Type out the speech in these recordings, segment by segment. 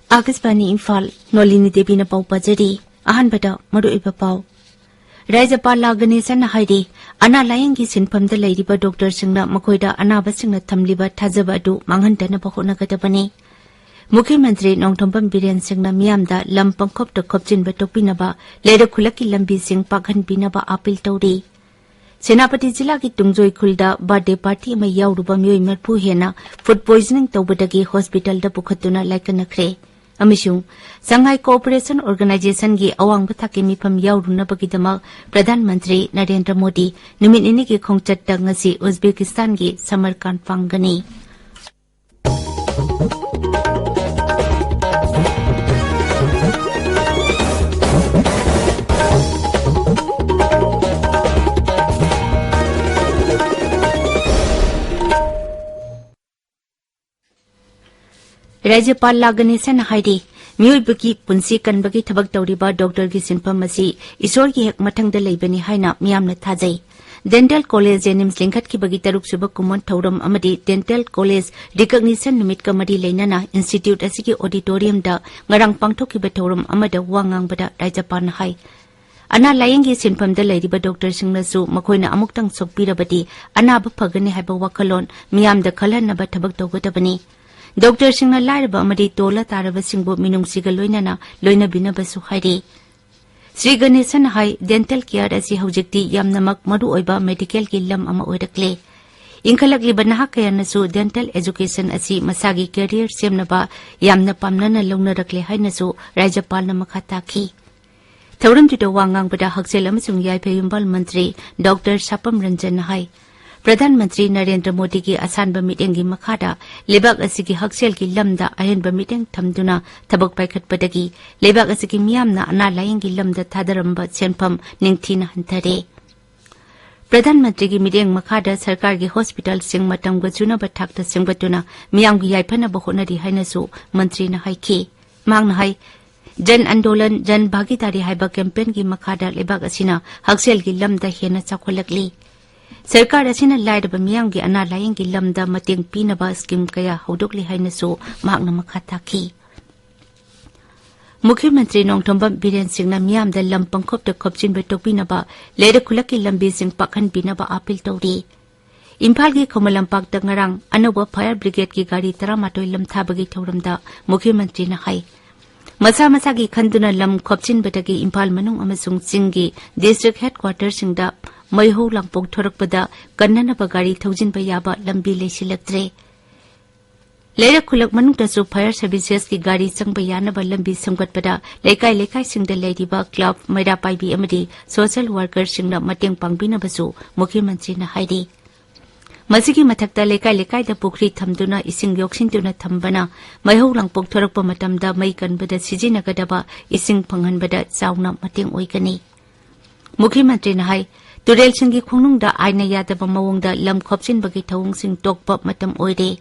Agasbani Imphal, Nolini Devi na pau pajari, ahanbada maru iba pau. Raijapal Laganesen Haidi, Ana Layangi Sinpam the Lady by Doctor Singna Makoida, Anaba Singna Tamliba Tazabadu, Mangantana Bahonagatabani. Mukhyamantri Nongtombam Biren Singna Miamda, Lampangkop the Kopjin Betopinaba, Leda Kulaki Lambi Sing Pagan Binaba Apil Tauri. Senapati Zilaki Tungzoi Kulda, birthday party may Yauruba Mui Merpuhena, food poisoning Tobadagi Hospital the Bukatuna like a Nakre. Amishung, Shanghai Cooperation Organization gi awang bathaki mifam yauruna bagidama Pradhan Mantri Narendra Modi numit ini gi khongchat ngasi Uzbekistan gi Samarkand pangani. Raijapal Laganesen Haidi, Muybuki Punsi Kanbagi Tabak Tauriba Doctor Gisinpamasi, Isorgi Hek Matang the Labani Haina, Miamna Tazai. Dental College Jenims Linkat Kibagitaruk Subakumon Tauram Amadi, Dental College, Recognition Numit Kamadi Lainana, Institute Asiki Auditorium da, Ngarang Pangtoki Batorum Amada Wangang Bada, Rajapan Hai. Ana Layangi Sinpam the Lady by Doctor Singnasu, Makoina Amuktang Sopirabati, Anaba Pagani Haba Wakalon, Miam the Kalan Naba Tabak Togotabani. Doctor Singna Laraba Amadi Tola Taraba Singbo Minum Siga Loinana, Loina Binabasu Haidi. Sri Ganesan Hai, Dental Care as he Hojikti Yamnamak Madu Oiba Medical Gilam Ama Oidakle. Inkalak Libanahakayanasu Dental Education as he Masagi Career Semnaba Yamna Pamnana Lona Rakle Hainasu, Rajapal Namakataki. Tauram to the Wangang Bada Haxelamasung Yaipayumbal Mantri, Dr. Sapam Ranjan Hai. Pradhan Mantri Narendra Modi ki asanba meeting gi makhada lebak asigi haksel ki lamda ahenba meeting thamduna thabak paikhat padagi lebak asigi miyamna ana laying gi lamda thadaramba senpham ningthina hantare Pradhan Mantri ki meeting makhada sarkar gi hospital sing matam ga chuna ba thakta singbatuna miyam gi yaifana ba honari hainasu mantri na haiki mangna hai Jan Andolan Jan Bhagidari haiba campaign gi makhada lebak asina haksel gi lamda hena chakholakli Sarkar asina laidaba miyamgi ana layingi lamda mating pinaba skim kaya hodokli hainasu mahakna makhataki. Mukhyamantri Nongtombam Biren Singna miyamda lampangkop da kopchin betok pinaba leda kulaki lambi sing pakhan pinaba apil tauri. Imphal gi khomalampak da ngarang anawa fire brigade ki gari taramatoi lam thabagi thauramda Mukhyamantri na hai. Masa gi khanduna lam kopchin betagi Imphal manung amasung singi district headquarters singda Maiho Langpok Thorakpada, Kanana Bagari, Thousand Bayaba, Lambi Lesilatre. Later Kulak Manutasu Fire Services ki Gari Sang Bayana Lambi Sangatpada, Lekai Sing the Ladybug Club, Maida Pai B. Amadi, Social Workers Sing the Mating Pangbina Basu, Mukhyamantri na Haidi. Masigi Matakta Lekai the Pukri Tamduna Ising Yoksin Tuna Tambana, Maiho Langpok Thorakpa Matamda Maikan Bada Sijina Gadaba, Ising Pangan Bada, Sauna Mating Oikani. Mukhyamantri na Hai. Turel Singi Kunungda Aina Yadaba Mawungda Lam Kopsin Bagi Tawung Sing Tokpop Matam Oide.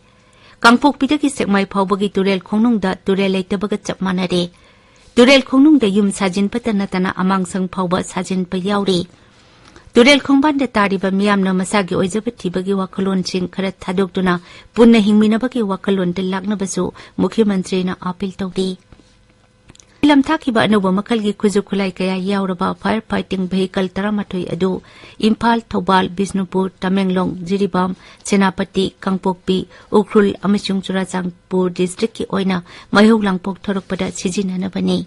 Kangpok Pitaki Sekmai Pawbagi Turel Kunungda Turel Tabagat Manade. Turel Kunungda Yum Sajin Patanatana Amang Sang Pawba Sajin Payauri. Turel Kongban the Tariba Miamna Masagi Oizabati Bagi Wakalon Sing Karat Tadoktuna, Punna Himina Bagi Wakalon de Lagnabasu, Mukhyamantri na Apil Tauri. Lam Takiba Anuba Makalgi Kuzukulai Kaya Yauraba firefighting vehicle Taramatoi Adu, Imphal, Thobal, Bisnupur, Tamenglong, Jiribam, Senapati, Kangpokpi, Ukrul, Amishung Churachangpur District ki Oina, Maiho Langpok Thorokpada Sijinanabani.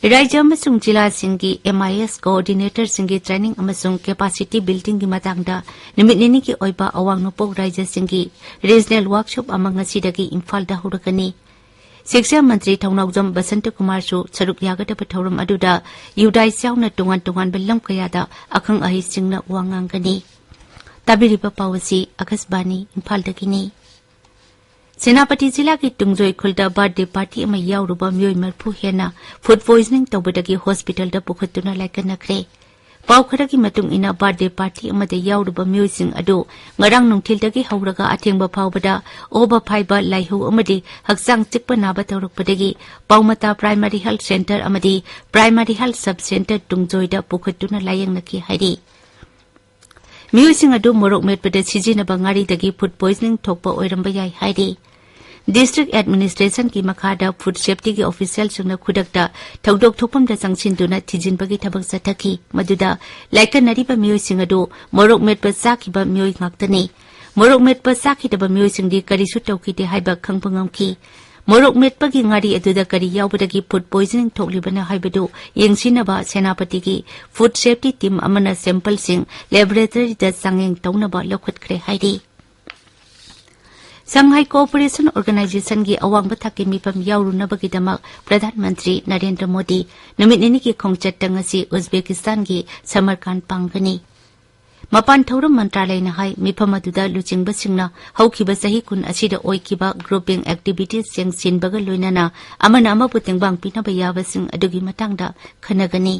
Raija Amasung Jila Singi MIS Coordinator Singi Training Amasung Capacity Building ki Matangda, Nimit nini ki Oiba Awang Nupok Raija Singi, Regional Workshop amang Nasidagi Imphal da Hurakani. Shiksha Mantri Taunawjam Basanta Kumar Su Saruk Yagata Patauram Aduda Yudai Sauna Tungan Belam Kayada Akang Ahi Singna Wangangani Tabiriba Pawasi Akasbani Imphal Dakini Senapati Zila ki Tungzoi Kulda birthday party ama Yauruba Myoy Marpu Hena food poisoning Tawbadagi hospital da Pukhatuna Laikanakre Paukharaki Matung ina birthday party amada Yauruba Myoy Sing Ado Ngarang Nungtildagi Hauraga Atingba Pawbada Oba Paiba Laihu Amadi Haksang Chikpa Naba Tawrukpadagi Paumata Primary Health Center Amadi Primary Health Sub Center Tungzoida Pukhatuna Layang Naki Haidi Myoy Sing Ado Morok Metpada Sijinaba Ngari Dagi food poisoning Thokpa Oiramba Yai Haidi District Administration ki makhada food safety ki official sungna khudakta thawdok thokpam da changchinduna thijinbagi thabak sathaki maduda laikan nariba miyoi singadu morok metpa sakhiba miyoi ngaktani morok metpa sakhidaba miyoi singdi karisu tawkite haiba khangpangamki morok metpagi ngari aduda kari yawbadagi food poisoning thoklibana haibadu yengsinaba senapati ki food safety team amana sample sing laboratory da sangeng tawnaba lokhatkre haidi Shanghai Cooperation Organization की अवांग थकी मिफम यावरुनबगिदमक प्रधानमंत्री नरेंद्र मोदी नुमित निनी की खोंगचट ngasi Uzbekistan की समरकांड पांगनी मपान थौरम मंत्रालय न high मिफम अदुदा लुचिंगबसिंगना हौखिबा सही कुन असिदा ओइकिबा grouping activities Seng सिनबग लोइनाना अमना अमबु तेंगबांग पिनबा याबसिंग अदुगी मतंगदा खनगनी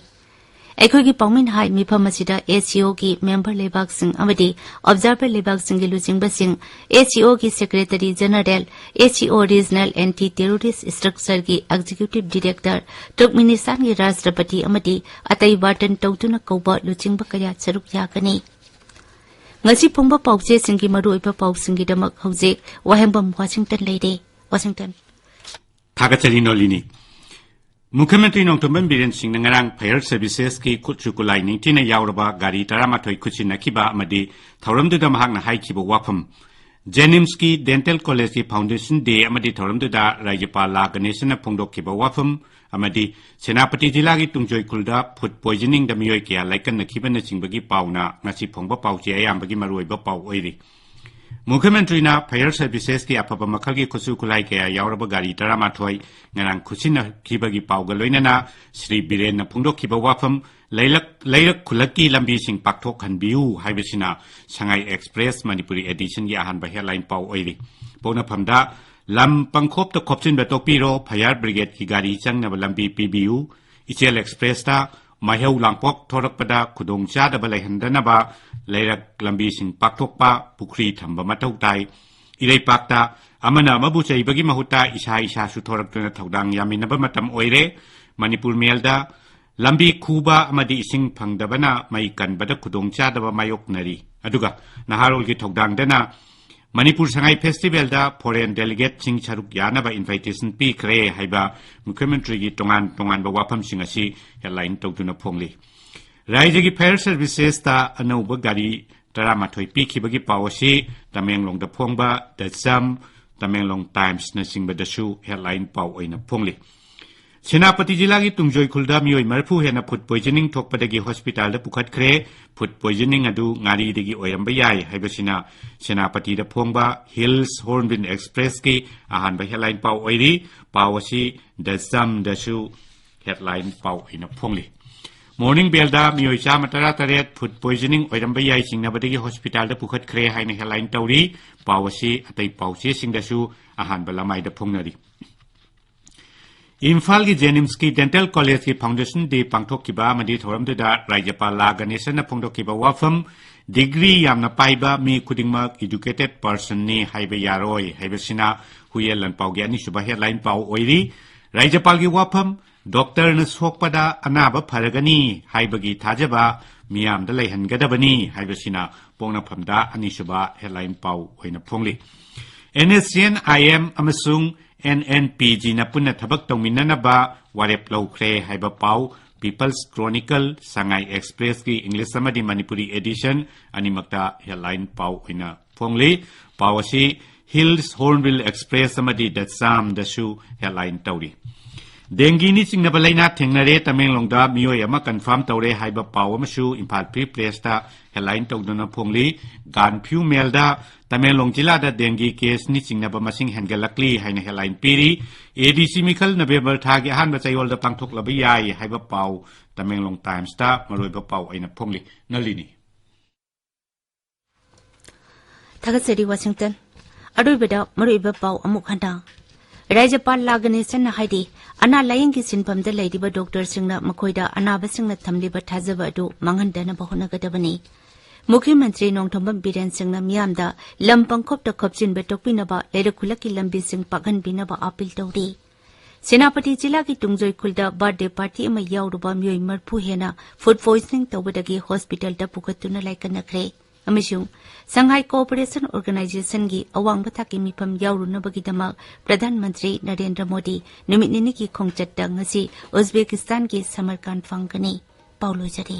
अखोगी पाउमिन high मिफम असिदा ACO की मेंबर लेबागसिंग अमदी ऑब्जर्वर लेबागसिंग की लुचिंगबसिंग ACO की secretary general ACO regional anti terrorist structure की एग्जीक्यूटिव डायरेक्टर तुर्कमेनिस्तान की राष्ट्रपति अमदी अतई वार्टन तौतुना कौबा लुचिंगबा कया सरुक यागनी ngasi phongba pawche singgi maru oiba paw singgi damak hauze Wahengbam Washington leide Washington Thagachari Nolini Mukhyamantri Nongthombam Biren Singh ngarang Fire Services ki khutchukulai ningtina yauraba gari taramathoi khutchinakiba amadi thauramduda mahakna haikhiba wafam Jennings ki Dental College ki Foundation Day amadi thauramduda Rajyapal La Ganeshna phongdokhiba wafam amadi Senapati Jila ki Tungjoi Khulda food poisoning da miyoi kya laikan nakhibana singbagi pauna ngasi phongba pauche ayambagi maruiba pau oiri Mukhyamantri na Fire Services ki apapa makhal ki khutchukulai kya yauraba gari taramathoi ngarang khuchina khibagi pauga loinana Shri Biren na phongdokhiba wafam Lairak khulaki lambi sing pakthok hanbiu haibisina Shanghai Express Manipuri edition ki ahan ba headline pau oiri pona phamda lam pangkhop to khopchin ba tokpiro fire brigade ki gari changnaba lambi PBU Ichel Express ta maheu langpok thorakpada khudongcha da balaihandanaba lairak lambi sing pakthokpa pukhri thamba matau tai irei pakta amana mabu chaibagi mahuta isa su thoraktuna thodang yaminaba matam oire Manipur Melda lambi khuba amadi ising phangdabana mai kanbada khudongcha da mayoknari aduga naharol ki thodang dana Manipur Shanghai Festival da foreign delegate sing charuk yanaba invitation pi kre haiba Mukhyamantri ki tongan ba wafam sing asi headline tawtuna phongli Raija ki Fire Services ta anauba gari taramathoi pi khibagi pawasi Tamenglong da phongba da Jam Tamenglong Times na singba da su headline paw oina phongli Senapati Jila ki Tungjoi Khulda miyoi marphu hena food poisoning thokpadagi hospital da pukhat khre food poisoning adu ngari degi oyamba yai haibasina Senapati da phongba Hills Hornbill Express ki ahan ba headline paw oiri pawasi da Jam da su headline paw ina phongli Morning Bell da miyoi cha matara taret food poisoning oyamba yai singnabadagi hospital da pukhat khre haina headline tawri pawasi atai pawche singda su ahan ba lamai da phongnari Imphal ki Jennings ki Dental College ki Foundation Day pangthokkiba amadi thoramduda Rajyapal La Ganeshna phongdokkiba wafam degree yamna paiba mi khudingmak educated person ni haiba yaroi haibasina huyelan pauge ani suba headline pau oiri Rajyapal ki wafam doctor na sokpada anaba pharagani haibagi thajaba miyam da laihangadabani haibasina pongna phamda ani suba headline pau oina phongli NSCN IM amasung NNPG na punna thabak tawminanaba warep lawkhre haiba pau People's Chronicle Shanghai Express ki English amadi Manipuri edition animakta headline pau oina phongli pawasi Hills Hornbill Express amadi Datsam dasu headline tawri Dengi ni singnaba laina thengnare Tamenglongda miyoi ama confirm tawre haiba pau amasu Imphal Free Press ta headline tawduna phongli Ganphu Melda Tamenglong Jila da dengi case ni singnaba masing hengalakli haina headline piri ADC Mikhal November thagi ahan ba chayol da pangthok labi yai haiba pau Tamenglong Times ta maroiba pau aina phongli Nolini Thagachari Washington adoibada maroiba pau amuk handa Rajyapal La Ganeshna haidi ana laying ki sinpam da laidiba doctor singna makoida anaba singna thamliba thajaba adu manghandana bahunagadabani Mukhyamantri Nongthombam Biren Singh na miyamda lampangkhop ta khopchin betokpinaba leirakhulaki lambi sing paghanbinaba appeal tawri Senapati Jila ki Tungjoi Khulda birthday party ama yauruba miyoi marphu hena food poisoning tawbadagi hospital da pukatuna laikanakre अमसुंग Shanghai cooperation organisation की अवांग थाकी मिफम यावरुनबगीदमक प्रधानमंत्री नरेंद्र मोदी नुमित निनी की खोंगचत्ता ngasi Uzbekistan की समरकांड फांगनी पाउलोजरी।